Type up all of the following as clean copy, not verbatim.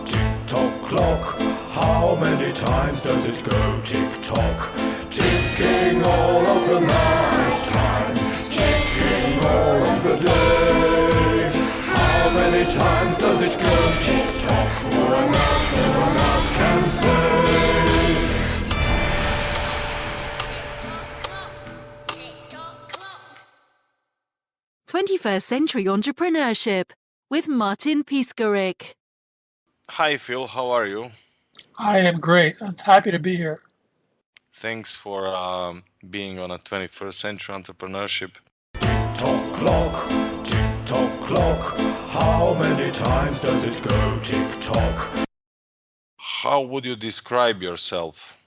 tick-tock clock, how many times does it go tick-tock? Ticking all of the night time, ticking all of the day. How many times does it go tick-tock? More enough than my mouth can say. 21st Century Entrepreneurship with Martin Piskarik. Hi, Phil. How are you? I am great. I'm happy to be here. Thanks for being on a 21st Century Entrepreneurship. Tick-tock clock, how many times does it go tick-tock? How would you describe yourself?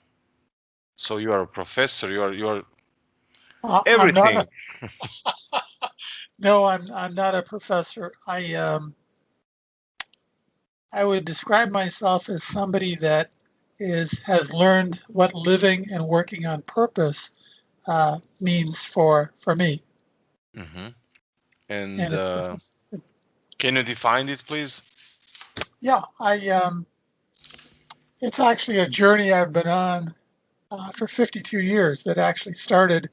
So you are a professor. You are everything. I'm not a professor. I would describe myself as somebody that has learned what living and working on purpose means for me. Mm-hmm. And And can you define it, please? Yeah, it's actually a journey I've been on for 52 years that actually started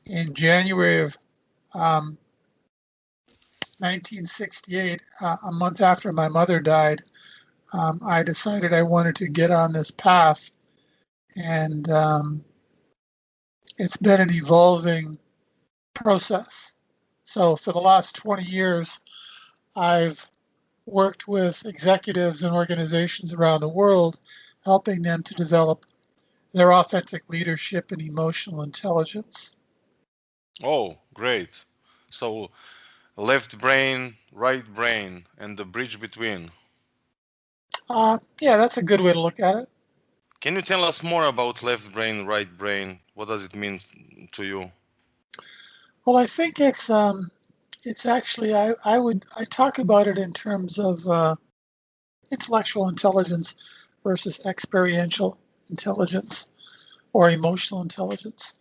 in January of 1968, a month after my mother died. I decided I wanted to get on this path, and it's been an evolving process. So for the last 20 years, I've worked with executives and organizations around the world, helping them to develop their authentic leadership and emotional intelligence. Oh, great. So left brain, right brain, and the bridge between. Yeah, that's a good way to look at it. Can you tell us more about left brain, right brain? What does it mean to you? Well, I think it's actually I talk about it in terms of intellectual intelligence versus experiential intelligence or emotional intelligence.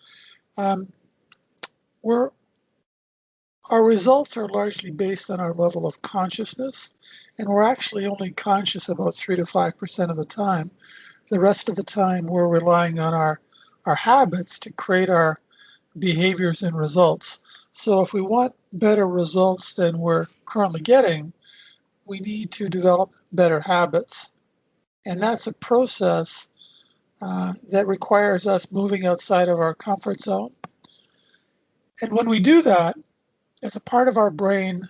Our results are largely based on our level of consciousness, and we're actually only conscious about 3 to 5% of the time. The rest of the time, we're relying on our habits to create our behaviors and results. So if we want better results than we're currently getting, we need to develop better habits. And that's a process that requires us moving outside of our comfort zone. And when we do that, there's a part of our brain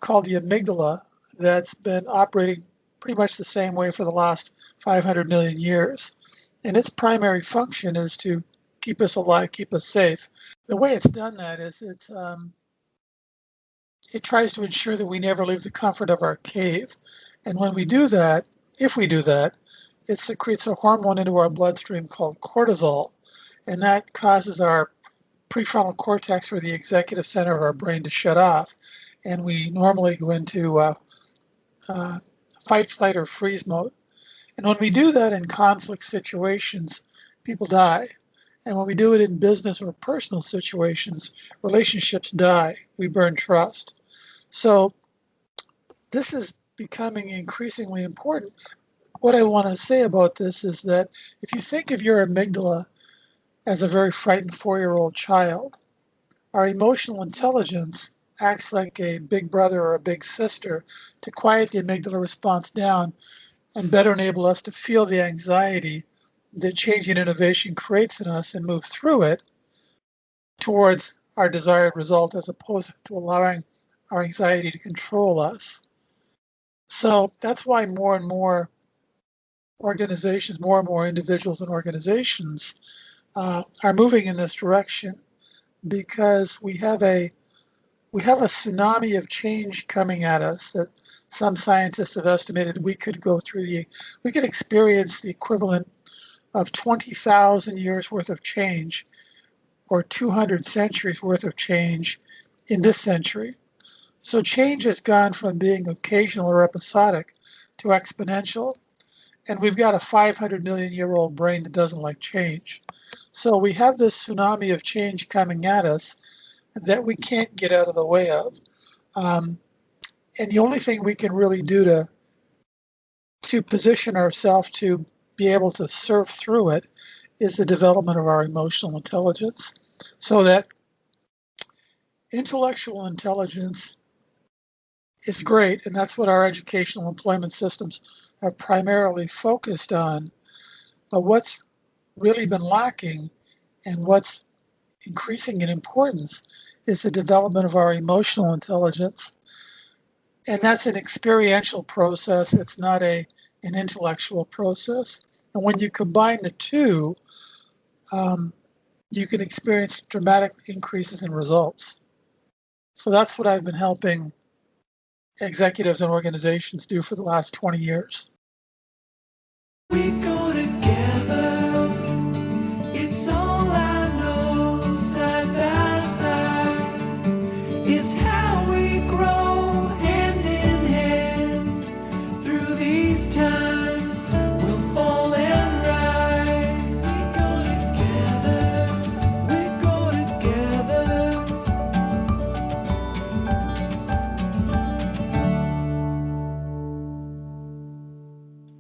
called the amygdala that's been operating pretty much the same way for the last 500 million years. And its primary function is to keep us alive, keep us safe. The way it's done that is it tries to ensure that we never leave the comfort of our cave. And when we do that, if we do that, it secretes a hormone into our bloodstream called cortisol, and that causes our prefrontal cortex, or the executive center of our brain, to shut off. And we normally go into fight, flight, or freeze mode. And when we do that in conflict situations, people die. And when we do it in business or personal situations, relationships die. We burn trust. So this is becoming increasingly important. What I want to say about this is that if you think of your amygdala as a very frightened 4-year-old child, our emotional intelligence acts like a big brother or a big sister to quiet the amygdala response down and better enable us to feel the anxiety that change and innovation creates in us and move through it towards our desired result, as opposed to allowing our anxiety to control us. So that's why more and more organizations, more and more individuals and organizations are moving in this direction, because we have a tsunami of change coming at us that some scientists have estimated we could experience the equivalent of 20,000 years worth of change, or 200 centuries worth of change in this century. So change has gone from being occasional or episodic to exponential, and we've got a 500 million year old brain that doesn't like change. So we have this tsunami of change coming at us that we can't get out of the way of. And the only thing we can really do to position ourselves to be able to surf through it is the development of our emotional intelligence. So that intellectual intelligence is great, and that's what our educational employment systems have primarily focused on. But what's really been lacking and what's increasing in importance is the development of our emotional intelligence. And that's an experiential process. It's not an intellectual process. And when you combine the two, you can experience dramatic increases in results. So that's what I've been helping executives and organizations do for the last 20 years. We go together, it's all I know, side by side, is how we grow hand in hand, through these times, we'll fall and rise. We go together.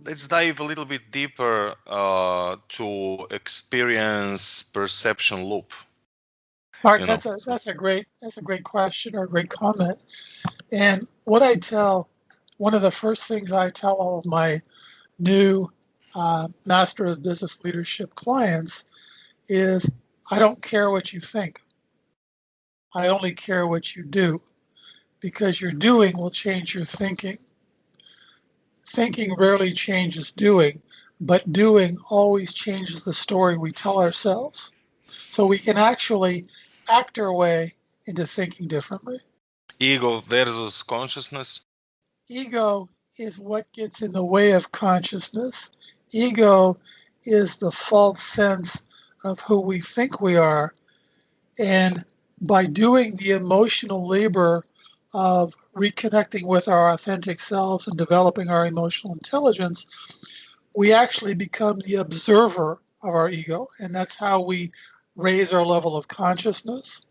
Let's dive a little bit deeper to experience perception loop. Mark, You know. that's a great question or a great comment. And what I tell, one of the first things I tell all of my new Master of Business Leadership clients is, I don't care what you think. I only care what you do, because your doing will change your thinking. Thinking rarely changes doing, but doing always changes the story we tell ourselves. So we can actually act our way into thinking differently. Ego versus consciousness. Ego is what gets in the way of consciousness. Ego is the false sense of who we think we are. And by doing the emotional labor of reconnecting with our authentic selves and developing our emotional intelligence, we actually become the observer of our ego. And that's how we raise our level of consciousness.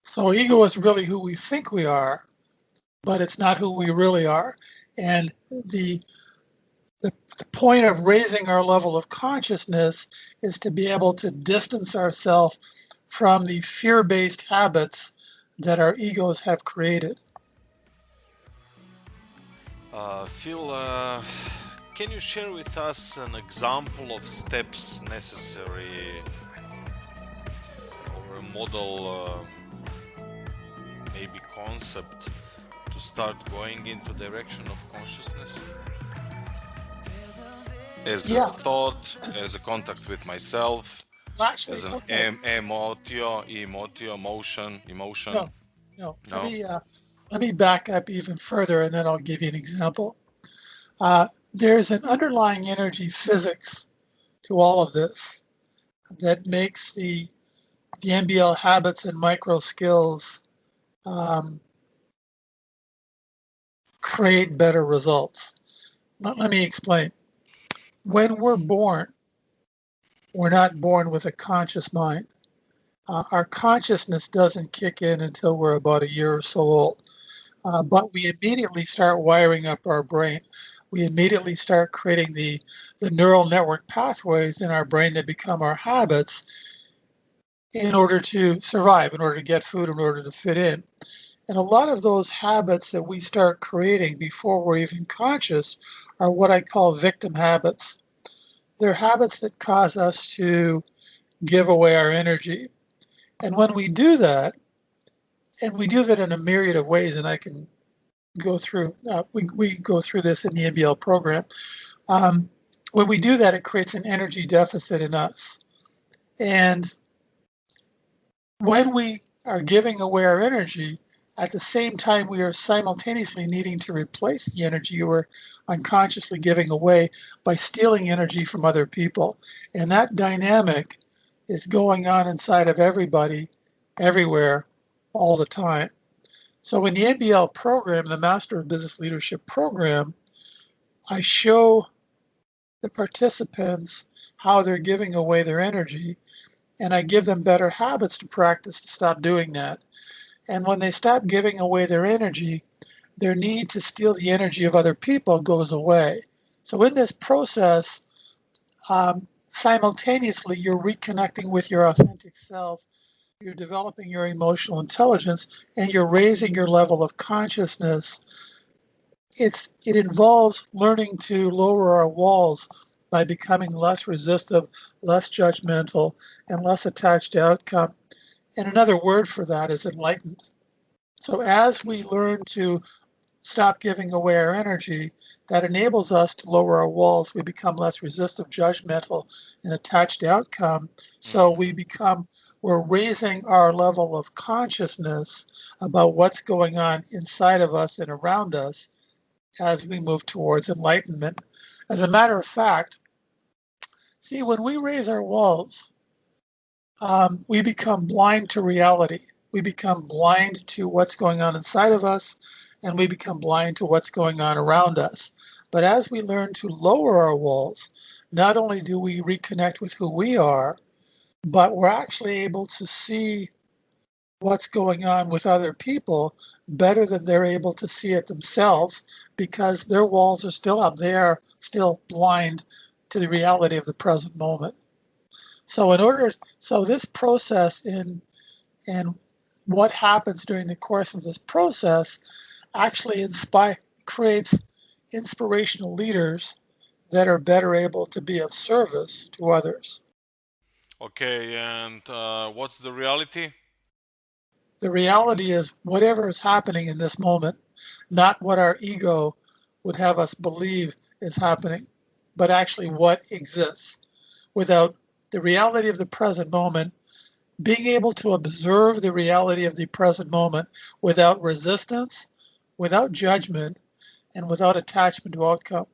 So ego is really who we think we are, but it's not who we really are. And the point of raising our level of consciousness is to be able to distance ourselves from the fear-based habits that our egos have created. Phil, can you share with us an example of steps necessary or a model, maybe concept, to start going into direction of consciousness? As Yeah. a thought, as a contact with myself, Actually, as an okay. emotion. No. No? Let me back up even further, and then I'll give you an example. There's an underlying energy physics to all of this that makes the NBL habits and micro skills create better results. Let me explain. When we're born, we're not born with a conscious mind. Our consciousness doesn't kick in until we're about a year or so old. But we immediately start wiring up our brain. We immediately start creating the neural network pathways in our brain that become our habits in order to survive, in order to get food, in order to fit in. And a lot of those habits that we start creating before we're even conscious are what I call victim habits. They're habits that cause us to give away our energy. And when we do that, and we do that in a myriad of ways, and I can go through, we go through this in the NBL program. When we do that, it creates an energy deficit in us. And when we are giving away our energy, at the same time, we are simultaneously needing to replace the energy we're unconsciously giving away by stealing energy from other people. And that dynamic is going on inside of everybody, everywhere, all the time. So in the NBL program, the Master of Business Leadership program, I show the participants how they're giving away their energy, and I give them better habits to practice to stop doing that. And when they stop giving away their energy, their need to steal the energy of other people goes away. So in this process, simultaneously, you're reconnecting with your authentic self, you're developing your emotional intelligence, and you're raising your level of consciousness. It involves learning to lower our walls by becoming less resistive, less judgmental, and less attached to outcome. And another word for that is enlightened. So as we learn to stop giving away our energy, that enables us to lower our walls. We become less resistive, judgmental, and attached to outcome. So we're raising our level of consciousness about what's going on inside of us and around us as we move towards enlightenment. As a matter of fact, see, when we raise our walls, we become blind to reality. We become blind to what's going on inside of us, and we become blind to what's going on around us. But as we learn to lower our walls, not only do we reconnect with who we are, but we're actually able to see what's going on with other people better than they're able to see it themselves, because their walls are still up. They are still blind to the reality of the present moment. So this process and what happens during the course of this process actually creates inspirational leaders that are better able to be of service to others. Okay, and what's the reality? The reality is whatever is happening in this moment, not what our ego would have us believe is happening, but actually what exists. Without the reality of the present moment, being able to observe the reality of the present moment without resistance, without judgment, and without attachment to outcome.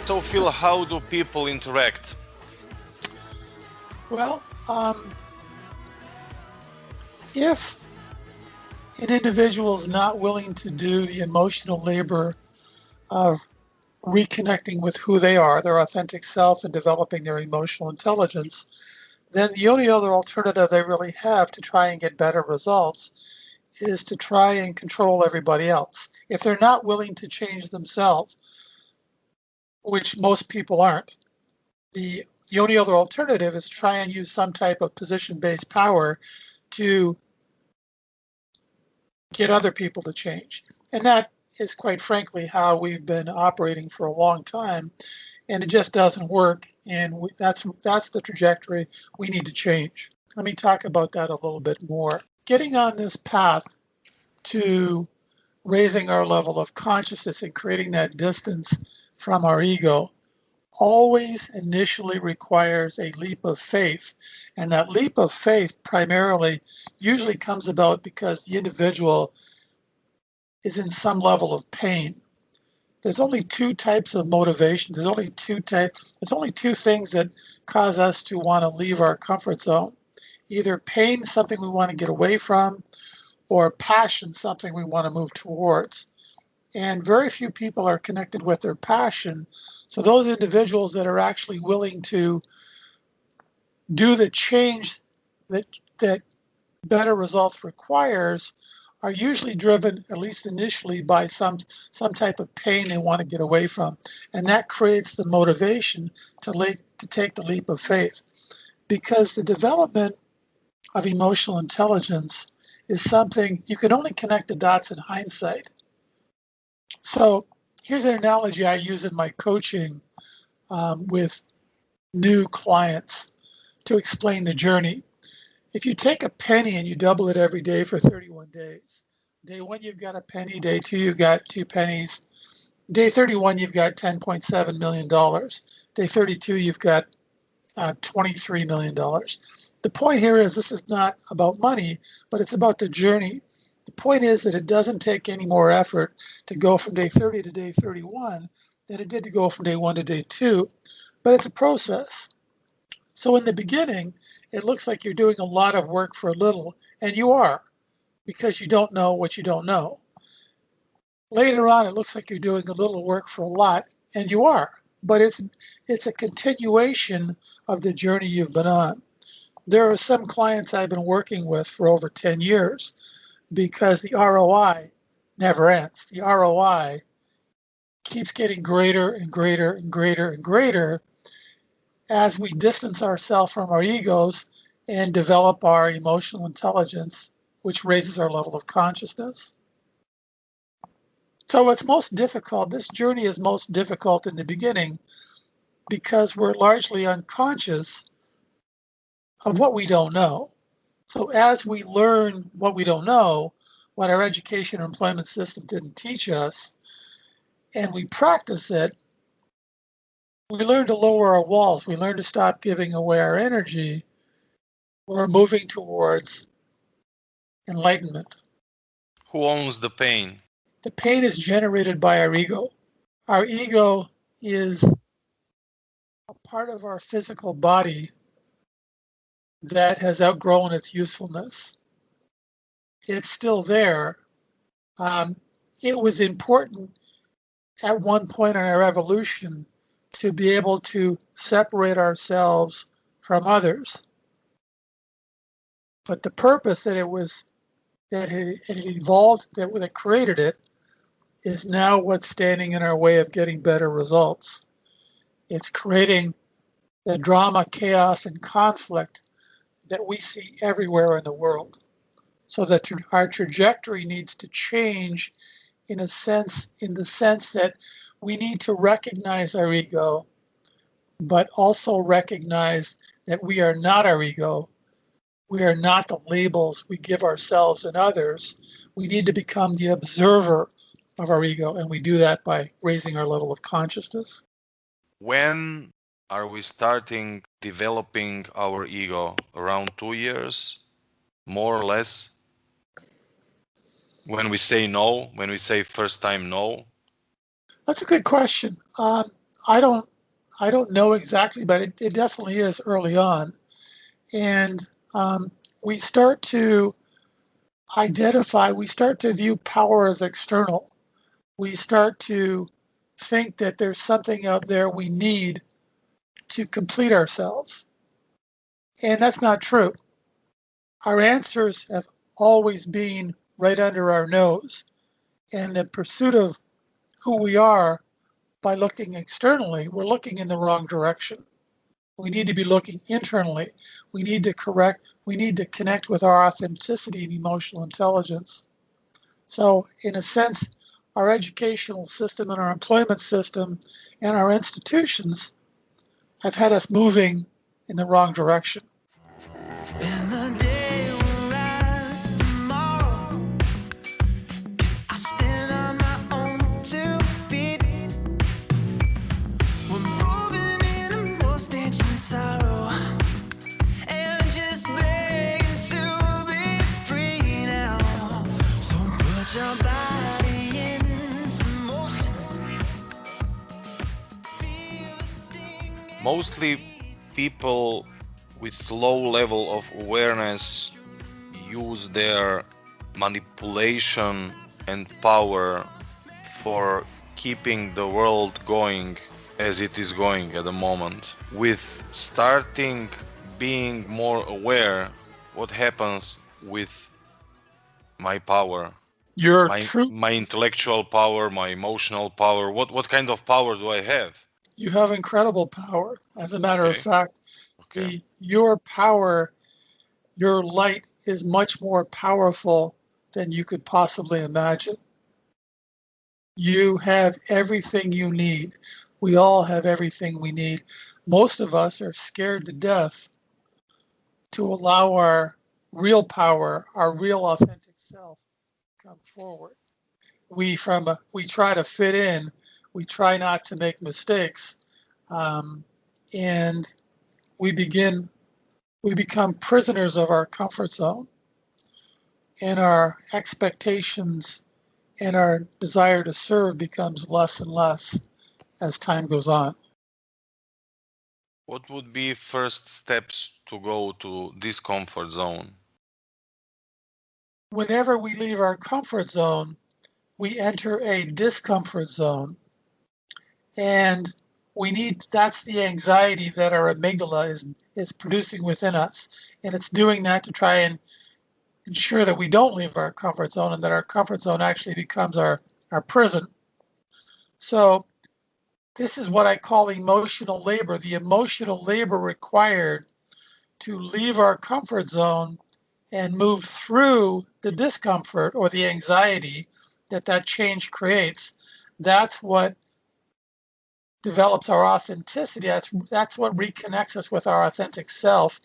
So Phil, how do people interact? Well, if an individual is not willing to do the emotional labor of reconnecting with who they are, their authentic self, and developing their emotional intelligence, then the only other alternative they really have to try and get better results is to try and control everybody else. If they're not willing to change themselves, which most people aren't, the only other alternative is to try and use some type of position-based power to get other people to change. And that is quite frankly how we've been operating for a long time, and it just doesn't work, and that's the trajectory we need to change. Let me talk about that a little bit more. Getting on this path to raising our level of consciousness and creating that distance from our ego always initially requires a leap of faith. And that leap of faith primarily usually comes about because the individual is in some level of pain. There's only two types of motivation. There's only two things that cause us to want to leave our comfort zone. Either pain, something we want to get away from, or passion, something we want to move towards. And very few people are connected with their passion. So those individuals that are actually willing to do the change that better results requires are usually driven, at least initially, by some type of pain they want to get away from. And that creates the motivation to take the leap of faith. Because the development of emotional intelligence is something you can only connect the dots in hindsight. So here's an analogy I use in my coaching with new clients to explain the journey. If you take a penny and you double it every day for 31 days, day 1 you've got a penny, day 2 you've got 2 pennies, day 31 you've got $10.7 million, day 32 you've got $23 million. The point here is this is not about money, but it's about the journey. The point is that it doesn't take any more effort to go from day 30 to day 31 than it did to go from day 1 to day 2, but it's a process. So in the beginning, it looks like you're doing a lot of work for little, and you are, because you don't know what you don't know. Later on, it looks like you're doing a little work for a lot, and you are, but it's a continuation of the journey you've been on. There are some clients I've been working with for over 10 years because the ROI never ends. The ROI keeps getting greater and greater and greater and greater as we distance ourselves from our egos and develop our emotional intelligence, which raises our level of consciousness. So it's most difficult, this journey is most difficult in the beginning because we're largely unconscious of what we don't know. So as we learn what we don't know, what our education and employment system didn't teach us, and we practice it, we learn to lower our walls. We learn to stop giving away our energy. We're moving towards enlightenment. Who owns the pain? The pain is generated by our ego. Our ego is a part of our physical body that has outgrown its usefulness. It's still there. It was important at one point in our evolution to be able to separate ourselves from others. But the purpose that it evolved, that created it, is now what's standing in our way of getting better results. It's creating the drama, chaos, and conflict that we see everywhere in the world. So that our trajectory needs to change in the sense that we need to recognize our ego, but also recognize that we are not our ego. We are not the labels we give ourselves and others. We need to become the observer of our ego, and we do that by raising our level of consciousness. When are we starting developing our ego? Around 2 years, more or less? When we say no, when we say first time no? That's a good question. I don't know exactly, but it definitely is early on. And we start to we start to view power as external. We start to think that there's something out there we need to complete ourselves. And that's not true. Our answers have always been right under our nose. And the pursuit of who we are by looking externally, we're looking in the wrong direction. We need to be looking internally. We need to connect with our authenticity and emotional intelligence. So in a sense, our educational system and our employment system and our institutions have had us moving in the wrong direction. And the day will rise tomorrow. I stand on my own 2 feet. We're moving in most ancient sorrow, and just begging to be free now. So put your body into motion. Feel the sting. Mostly people with low level of awareness use their manipulation and power for keeping the world going as it is going at the moment. With starting being more aware, what happens with my power? Your My intellectual power, my emotional power, what kind of power do I have? You have incredible power. As a matter of Okay. fact, your power, your light is much more powerful than you could possibly imagine. You have everything you need. We all have everything we need. Most of us are scared to death to allow our real power, our real authentic self, to come forward. We try to fit in. We try not to make mistakes, and we become prisoners of our comfort zone, and our expectations and our desire to serve becomes less and less as time goes on. What would be first steps to go to this comfort zone? Whenever we leave our comfort zone, we enter a discomfort zone. And that's the anxiety that our amygdala is producing within us. And it's doing that to try and ensure that we don't leave our comfort zone and that our comfort zone actually becomes our prison. So this is what I call emotional labor, the emotional labor required to leave our comfort zone and move through the discomfort or the anxiety that change creates. That's what develops our authenticity. That's what reconnects us with our authentic self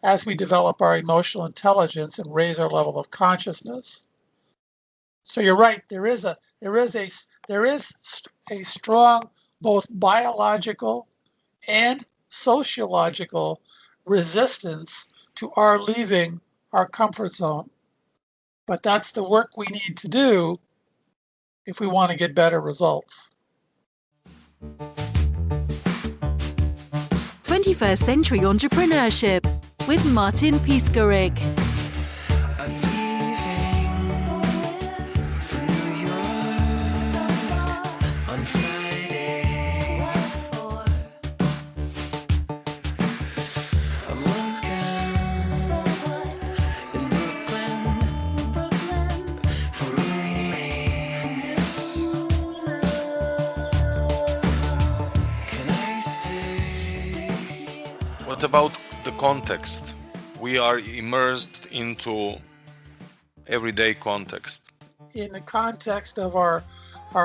as we develop our emotional intelligence and raise our level of consciousness. So you're right. There is a strong both biological and sociological resistance to our leaving our comfort zone. But that's the work we need to do if we want to get better results. 21st Century Entrepreneurship with Martin Piskarik. I'm leaving for New York on Friday. I'm looking in Brooklyn for a roommate. Can I stay? What about the context? We are immersed into everyday context. In the context of our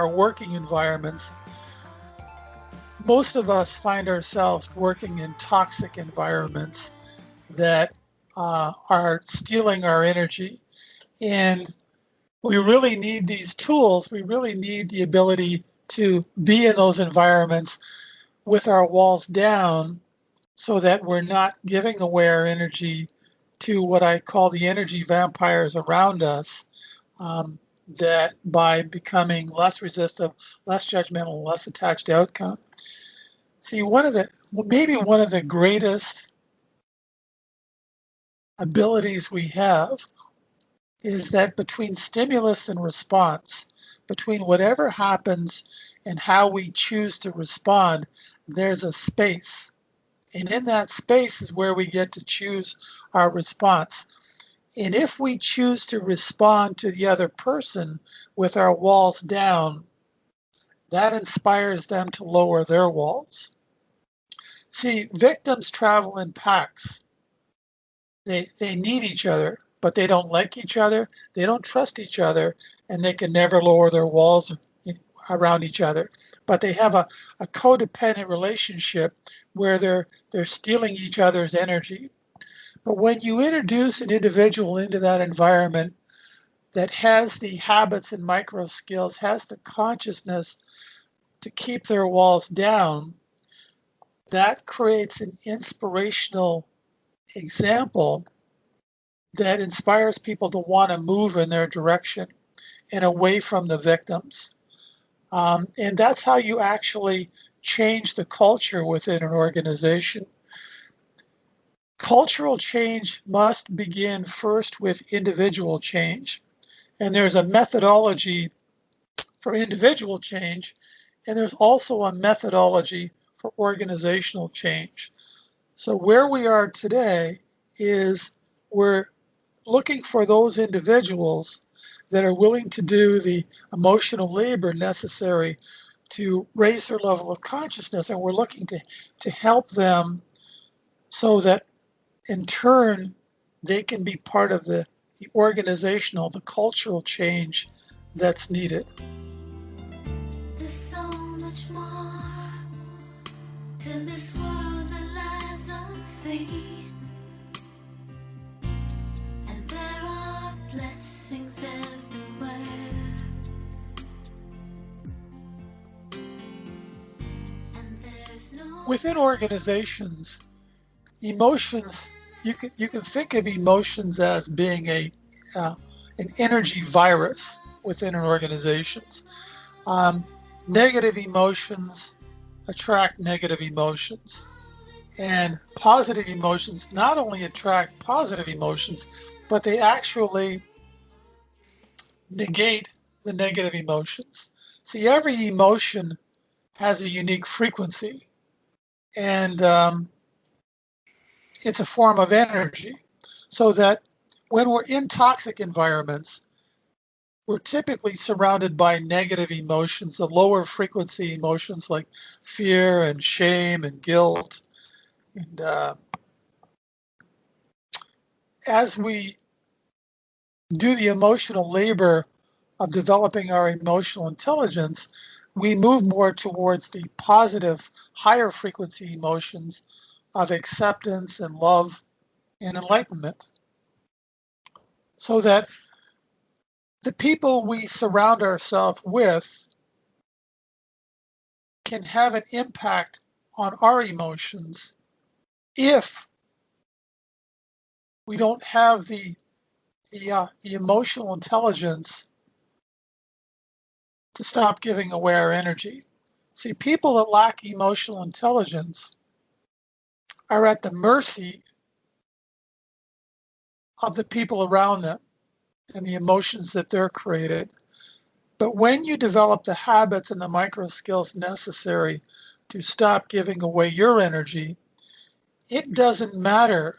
working environments, most of us find ourselves working in toxic environments that are stealing our energy. And we really need these tools. We really need the ability to be in those environments with our walls down so that we're not giving away our energy to what I call the energy vampires around us, that by becoming less resistive, less judgmental, less attached to outcome. See, maybe one of the greatest abilities we have is that between stimulus and response, between whatever happens and how we choose to respond, there's a space. And in that space is where we get to choose our response. And if we choose to respond to the other person with our walls down, that inspires them to lower their walls. See, victims travel in packs. They need each other, but they don't like each other, they don't trust each other, and they can never lower their walls around each other. But they have a codependent relationship where they're stealing each other's energy. But when you introduce an individual into that environment that has the habits and micro skills, has the consciousness to keep their walls down, that creates an inspirational example that inspires people to want to move in their direction and away from the victims. And that's how you actually change the culture within an organization. Cultural change must begin first with individual change. And there's a methodology for individual change, and there's also a methodology for organizational change. So where we are today is we're looking for those individuals that are willing to do the emotional labor necessary to raise their level of consciousness, and we're looking to help them so that in turn they can be part of the organizational, the cultural change that's needed. There's so much more to this world that lies unseen, and there are blessings everywhere. And there's no Within organizations, emotions, you can think of emotions as being an energy virus within an organization. negative emotions attract negative emotions. And positive emotions not only attract positive emotions, but they actually negate the negative emotions. See, every emotion has a unique frequency, and it's a form of energy. So that when we're in toxic environments, we're typically surrounded by negative emotions, the lower frequency emotions like fear and shame and guilt. And as we do the emotional labor of developing our emotional intelligence, we move more towards the positive, higher frequency emotions of acceptance and love and enlightenment. So that the people we surround ourselves with can have an impact on our emotions if we don't have the emotional intelligence to stop giving away our energy. See, people that lack emotional intelligence are at the mercy of the people around them and the emotions that they're created. But when you develop the habits and the micro skills necessary to stop giving away your energy, it doesn't matter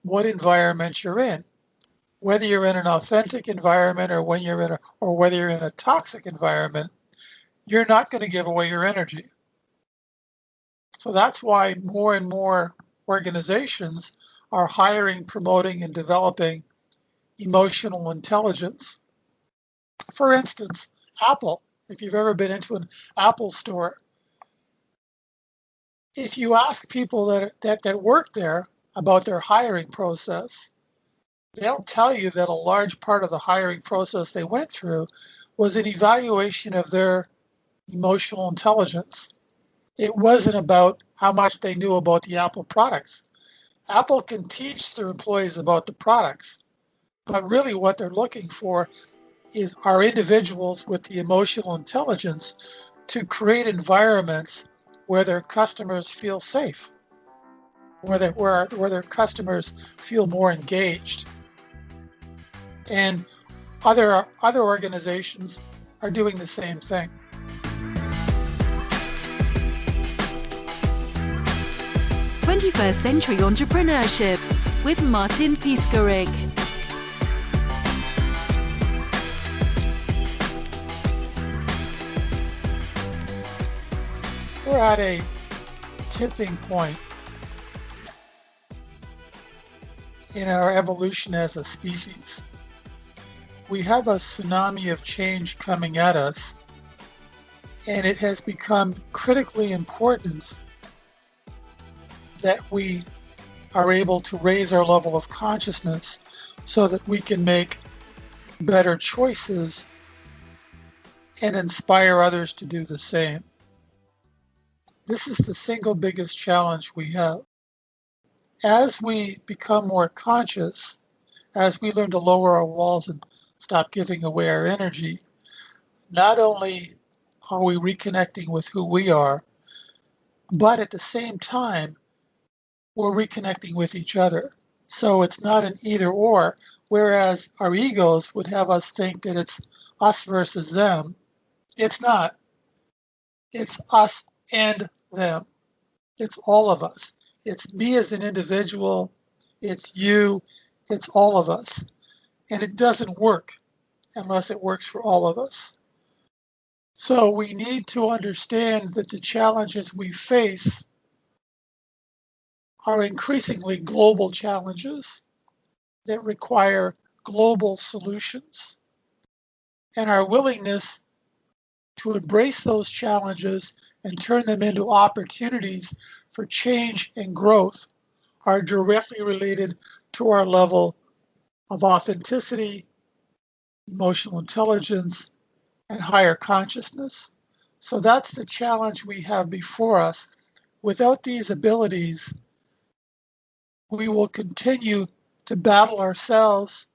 what environment you're in, whether you're in an authentic environment or whether you're in a toxic environment, you're not going to give away your energy. So that's why more and more organizations are hiring, promoting, and developing emotional intelligence. For instance, Apple, if you've ever been into an Apple store, if you ask people that work there about their hiring process, they'll tell you that a large part of the hiring process they went through was an evaluation of their emotional intelligence. It wasn't about how much they knew about the Apple products. Apple can teach their employees about the products, but really what they're looking for are individuals with the emotional intelligence to create environments where their customers feel safe, where their customers feel more engaged. And other organizations are doing the same thing. Twenty-first Century Entrepreneurship with Martin Piskarik. We're at a tipping point in our evolution as a species. We have a tsunami of change coming at us, and it has become critically important that we are able to raise our level of consciousness so that we can make better choices and inspire others to do the same. This is the single biggest challenge we have. As we become more conscious, as we learn to lower our walls and stop giving away our energy, not only are we reconnecting with who we are, but at the same time, we're reconnecting with each other. So it's not an either or, whereas our egos would have us think that it's us versus them. It's not. It's us and them. It's all of us. It's me as an individual. It's you. It's all of us. And it doesn't work unless it works for all of us. So we need to understand that the challenges we face are increasingly global challenges that require global solutions. And our willingness to embrace those challenges and turn them into opportunities for change and growth are directly related to our level of authenticity, emotional intelligence, and higher consciousness. So that's the challenge we have before us. Without these abilities, we will continue to battle ourselves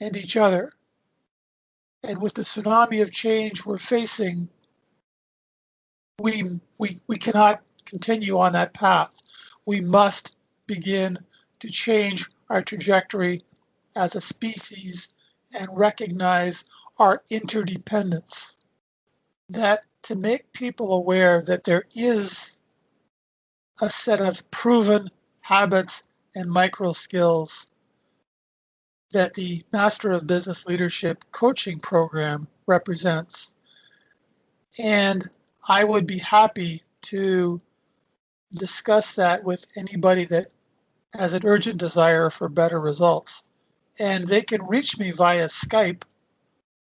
and each other. And with the tsunami of change we're facing, we cannot continue on that path. We must begin to change our trajectory as a species and recognize our interdependence. That to make people aware that there is a set of proven habits and micro skills that the Master of Business Leadership coaching program represents. And I would be happy to discuss that with anybody that has an urgent desire for better results. And they can reach me via Skype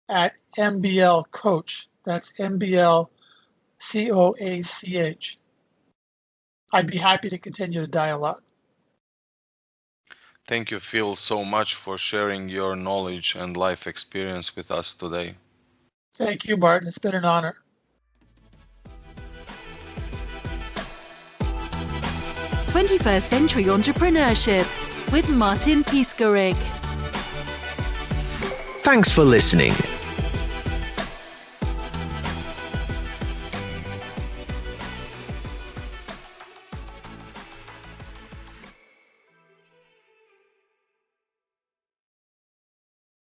at MBL Coach. That's MBL COACH. I'd be happy to continue the dialogue. Thank you, Phil, so much for sharing your knowledge and life experience with us today. Thank you, Martin. It's been an honor. "21st Century Entrepreneurship" with Martin Piskarik. Thanks for listening.